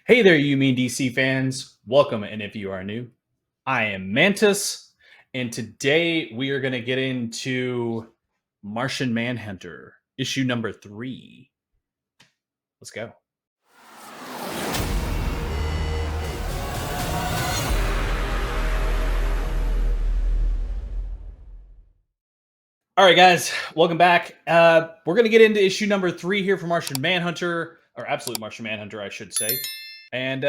Hey there, you mean DC fans. Welcome, and if you are new, I am Mantis, and today we are going to get into Martian Manhunter, issue number 3. Let's go. All right, guys, welcome back. We're going to get into issue number 3 here for Martian Manhunter, or Absolute Martian Manhunter, I should say. And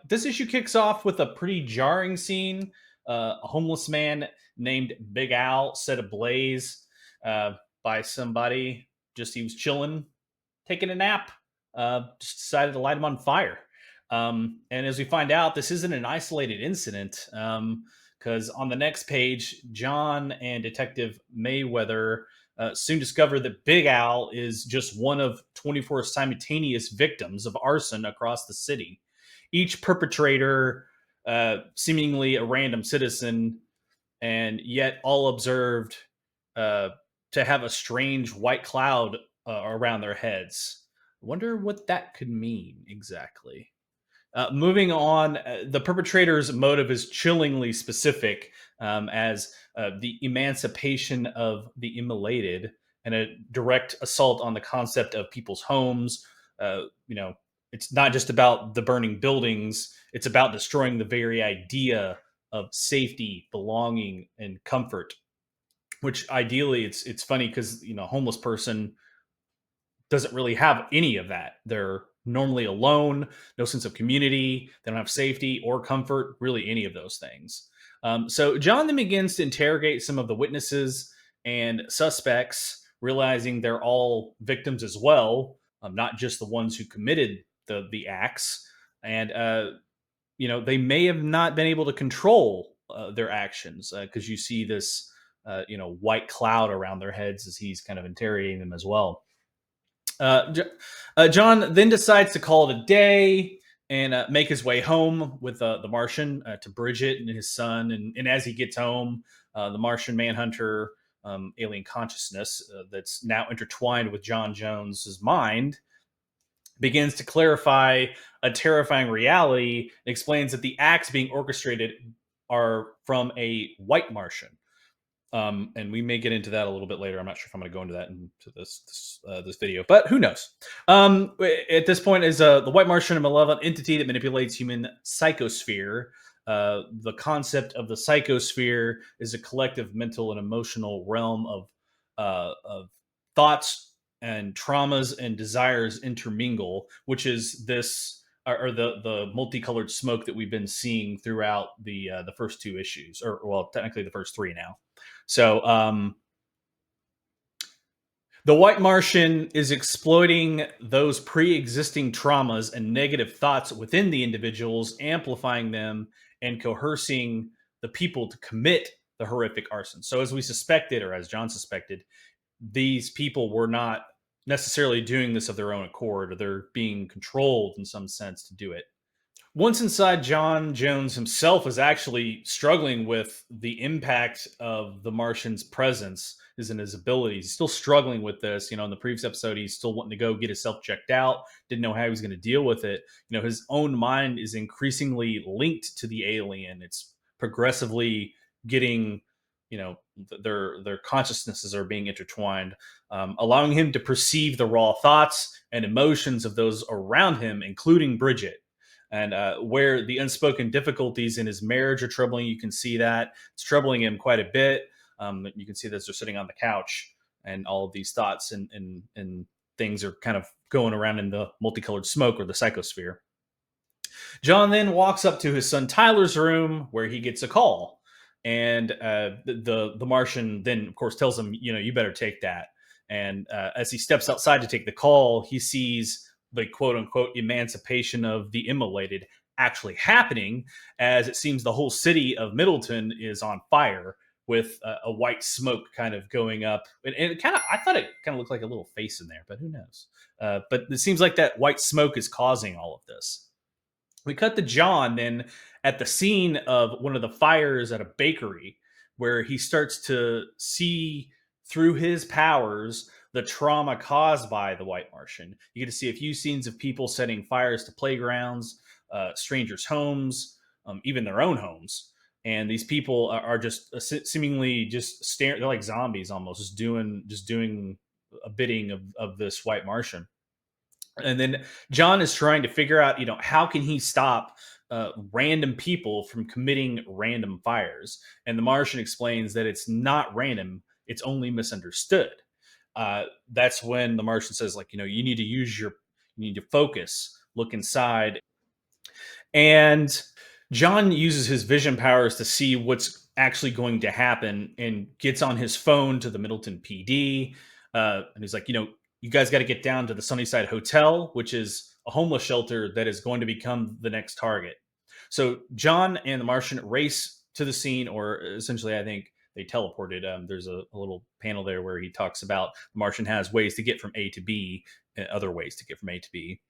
this issue kicks off with a pretty jarring scene. A homeless man named Big Al set ablaze uh, by somebody. Just he was chilling, taking a nap. Just decided to light him on fire. And as we find out, this isn't an isolated incident. Because on the next page, John and Detective Mayweather soon discover that Big Al is just one of 24 simultaneous victims of arson across the city. Each perpetrator, seemingly a random citizen, and yet all observed uh, to have a strange white cloud around their heads. I wonder what that could mean exactly. Moving on, the perpetrator's motive is chillingly specific, as the emancipation of the immolated and a direct assault on the concept of people's homes. Uh, you know, it's not just about the burning buildings; it's about destroying the very idea of safety, belonging, and comfort. Which ideally, it's funny because a homeless person doesn't really have any of that. They're normally alone, no sense of community, they don't have safety or comfort, really any of those things. So John then begins to interrogate some of the witnesses and suspects, realizing they're all victims as well, not just the ones who committed the acts. And they may have not been able to control their actions because you see this white cloud around their heads as he's kind of interrogating them as well. John then decides to call it a day and make his way home with the Martian to Bridget and his son. And as he gets home, the Martian Manhunter alien consciousness that's now intertwined with John Jones's mind begins to clarify a terrifying reality and explains that the acts being orchestrated are from a white Martian. And we may get into that a little bit later. I'm not sure if I'm going to go into that into this video, but who knows? At this point, is the White Martian a malevolent entity that manipulates human psychosphere? The concept of the psychosphere is a collective mental and emotional realm of thoughts and traumas and desires intermingle, which is this or the multicolored smoke that we've been seeing throughout the first 2 issues, or well, technically the first 3 now. So the White Martian is exploiting those pre-existing traumas and negative thoughts within the individuals, amplifying them and coercing the people to commit the horrific arson. So as we suspected, or as John suspected, these people were not necessarily doing this of their own accord, or they're being controlled in some sense to do it. Once inside, John Jones himself is actually struggling with the impact of the Martian's presence and his abilities. He's still struggling with this. In the previous episode, he's still wanting to go get himself checked out, didn't know how he was going to deal with it. His own mind is increasingly linked to the alien. It's progressively getting, their consciousnesses are being intertwined, allowing him to perceive the raw thoughts and emotions of those around him, including Bridget. And where the unspoken difficulties in his marriage are troubling, you can see that it's troubling him quite a bit. You can see that they're sitting on the couch, and all of these thoughts and things are kind of going around in the multicolored smoke or the psychosphere. John then walks up to his son Tyler's room, where he gets a call, and the Martian then, of course, tells him, you better take that. And as he steps outside to take the call, he sees the quote unquote emancipation of the immolated actually happening, as it seems the whole city of Middleton is on fire with a white smoke kind of going up. And it kind of, I thought it kind of looked like a little face in there, but who knows? But it seems like that white smoke is causing all of this. We cut to John then at the scene of one of the fires at a bakery, where he starts to see through his powers the trauma caused by the White Martian. You get to see a few scenes of people setting fires to playgrounds, strangers' homes, even their own homes. And these people are just seemingly just staring. They're like zombies almost, just doing a bidding of this white Martian. And then John is trying to figure out, how can he stop random people from committing random fires? And the Martian explains that it's not random; it's only misunderstood. That's when the Martian says, like, you need to you need to focus, look inside, and John uses his vision powers to see what's actually going to happen and gets on his phone to the Middleton PD. And he's like, you guys got to get down to the Sunnyside Hotel, which is a homeless shelter that is going to become the next target. So John and the Martian race to the scene, or essentially, I think they teleported. There's a little panel there where he talks about the Martian has ways to get from A to B, and other ways to get from A to B.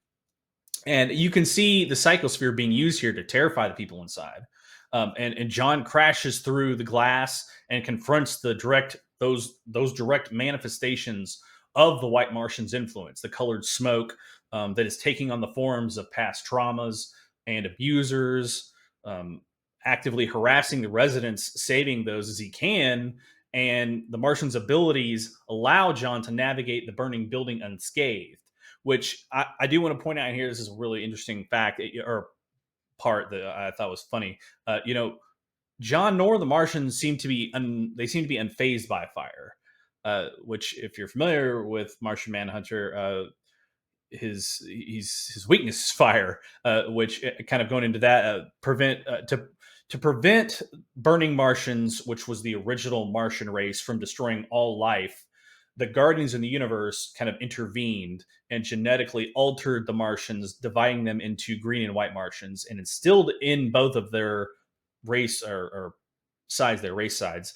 And you can see the psychosphere being used here to terrify the people inside. And John crashes through the glass and confronts those direct manifestations of the White Martian's influence, the colored smoke that is taking on the forms of past traumas and abusers, actively harassing the residents, saving those as he can. And the Martian's abilities allow John to navigate the burning building unscathed, which I do want to point out here. This is a really interesting fact, or part that I thought was funny. John nor the Martians seem to be they seem to be unfazed by fire. Which, if you're familiar with Martian Manhunter, his weakness is fire, which kind of going into that to prevent burning Martians, which was the original Martian race, from destroying all life. The Guardians in the universe kind of intervened and genetically altered the Martians, dividing them into green and white Martians, and instilled in both of their race or sides, their race sides,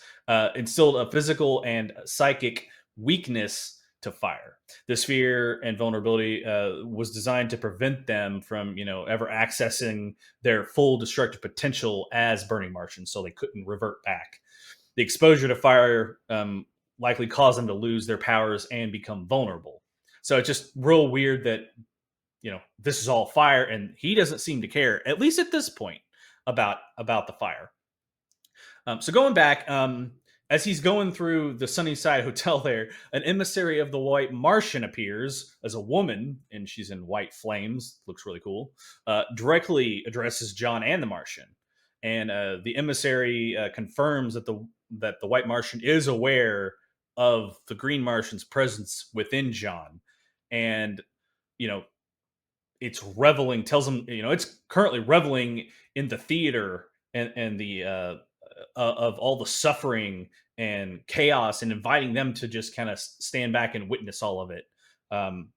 instilled a physical and psychic weakness to fire. This fear and vulnerability was designed to prevent them from, ever accessing their full destructive potential as burning Martians, so they couldn't revert back. The exposure to fire likely caused them to lose their powers and become vulnerable. So it's just real weird that this is all fire, and he doesn't seem to care, at least at this point, about the fire. So going back, as he's going through the Sunnyside Hotel there, an emissary of the White Martian appears as a woman, and she's in white flames. Looks really cool. Directly addresses John and the Martian. And the emissary confirms that the White Martian is aware of the Green Martian's presence within John. And, you know, it's reveling, tells him, it's currently reveling in the theater and the of all the suffering and chaos, and inviting them to just kind of stand back and witness all of it. Um,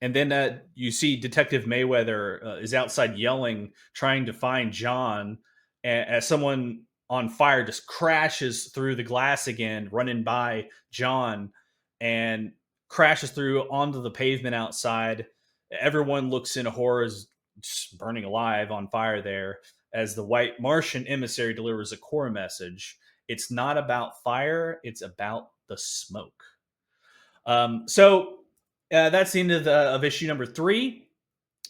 and then you see Detective Mayweather is outside yelling, trying to find John, as someone on fire just crashes through the glass again, running by John, and crashes through onto the pavement outside. Everyone looks in horror, as just burning alive on fire there, as the White Martian emissary delivers a core message. It's not about fire, it's about the smoke. So that's the end of issue number 3.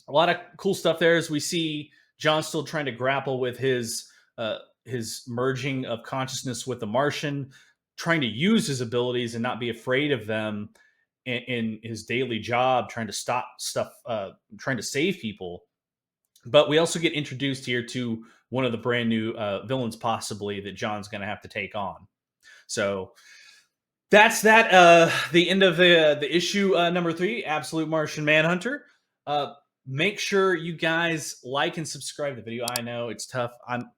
A lot of cool stuff there, as we see John still trying to grapple with his merging of consciousness with the Martian, trying to use his abilities and not be afraid of them in his daily job, trying to stop stuff, trying to save people. But we also get introduced here to one of the brand new villains, possibly, that John's going to have to take on. So that's that. The end of the issue number 3, Absolute Martian Manhunter. Make sure you guys like and subscribe to the video. I know it's tough. I'm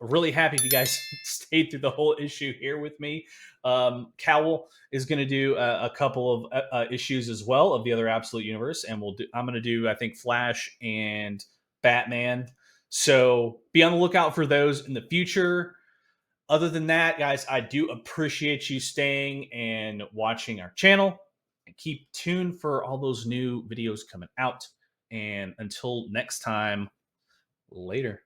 really happy if you guys stayed through the whole issue here with me. Cowl is going to do a couple of issues as well of the other Absolute Universe, and I'm going to do, I think, Flash and Batman. So be on the lookout for those in the future. Other than that, guys, I do appreciate you staying and watching our channel, and keep tuned for all those new videos coming out. And until next time, later.